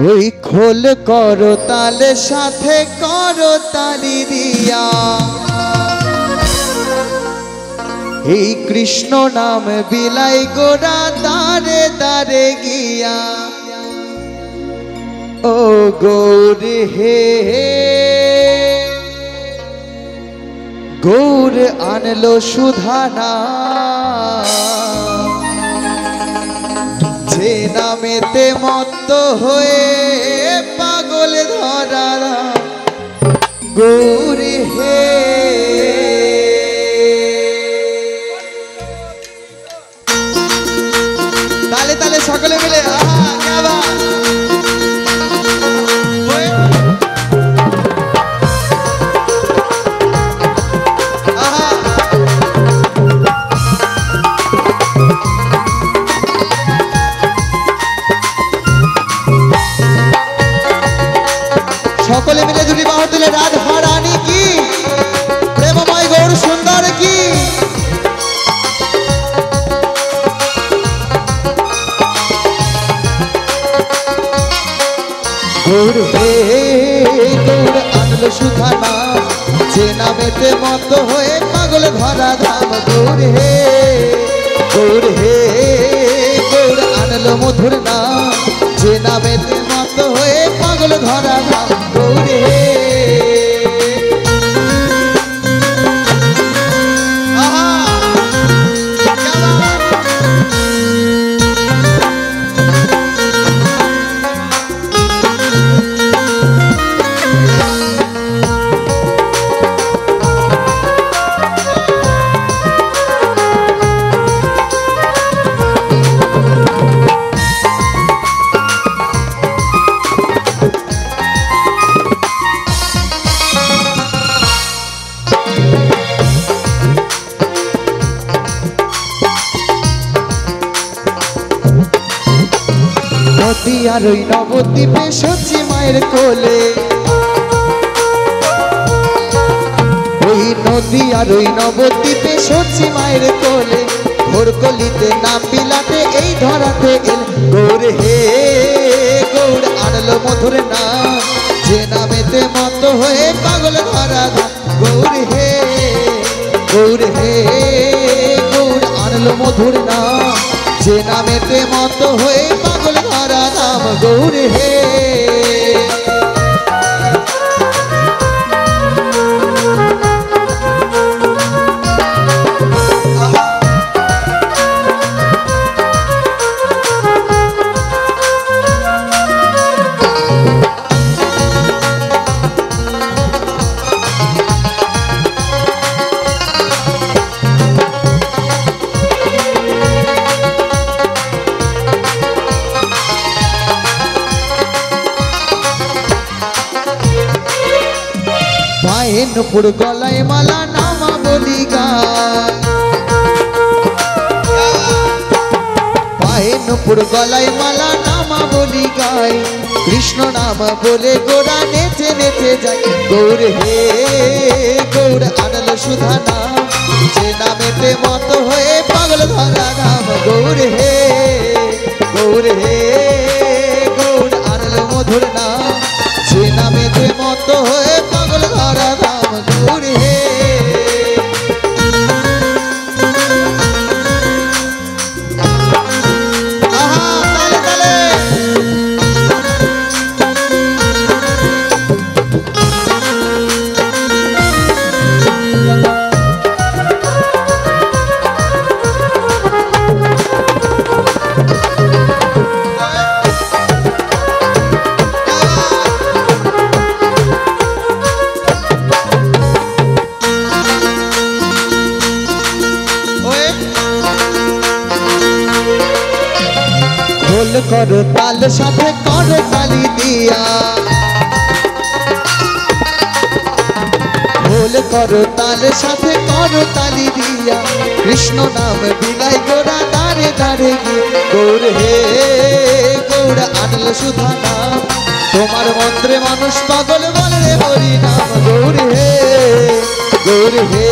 ওই খোল করো তাল সাথে করো তালি দিয়া, এই কৃষ্ণ নাম বিলাই গোরা দারে দারে গিয়া। ও গৌর হে গৌর আনলো সুধানা, যে নামেতে মত্ত হয়ে পাগল ধরা গৌর হে। তালে তালে সকলে মিলে আহা क्या बात। সকলে মিলে দুটি বাহু তুলে রাধা রানী কি, প্রেমময় গৌর সুন্দর কি। গৌর হে গৌর আনলো সুধানা, যে নামেতে মত হয়ে পাগল ধরা ধাম। গৌর হে গৌর হে গৌর আনলো মধুর নাম, যে নামেতে মত হয়ে পাগল ধরা ধাম। গৌর হে নদী আর ওই নবদ্বীপে সচি মায়ের কোলে, ওই নদী আর ওই নবদ্বীপে সচি মায়ের কোলে, ভোর কলিতে নাম বিলাতে এই ধরাতে এল। গৌর হে গৌর আনলো মধুর নাম, যে নামেতে মত হয়ে পাগল ধরা ধাম। গৌর হে গৌর হে গৌর আনলো মধুর নাম, যে নামেতে মত হয়ে পাগল ধরা ধাম। গৌর হে পায়ে নুপুর গলায় মালা নামা বলি গায়, পায়ে নুপুর গলায় মালা নামা বলি গায়, কৃষ্ণ নাম বলে গোরা নেচে নেচে যায়। গৌর হে গৌর আনলো সুধানা, যে নামেতে মত হয়ে পাগল ধরা ধাম। গৌর হে গৌর হে গৌর আনলো মধুর নাম, যে নামেতে মত হয়ে পাগল ধরা ধাম। গৌর হে আহা তালে তালে খোল করো তাল সাথে করো তালি দিয়া, খোল করো তাল সাথে করো তালি দিয়া, কৃষ্ণ নাম বিলাই গোরা দারে দারে গিয়ে। গৌর হে গৌর আনলো সুধানা, তোমার মন্ত্রে মানুষ পাগল বলে রে হরি নাম। গৌর হে গৌর হে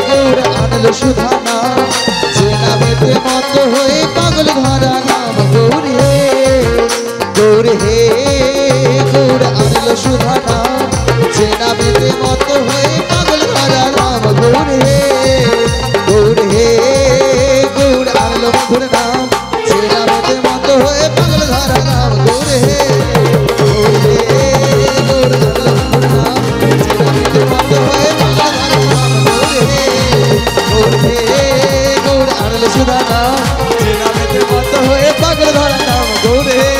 গৌর আনলো সুধানা, যে নামেতে মত হয়ে পাগল ধরা নাম। গৌর হে গৌর হে গৌর আনলো সুধা নাম যে নামেতে মত হয়ে পাগল ধরা রাম গৌর হে গৌর আনলো মধুর নাম যে নামেতে মত হয়ে পাগল ধরা রাম গৌর হে গৌর আনলো মধুর নাম যে নামেতে মত হয়ে পাগল ধরা রাম গৌর হে গৌর আনলো সুধা নাম যে নামেতে মত হয়ে পাগল ধরা রাম গৌর হে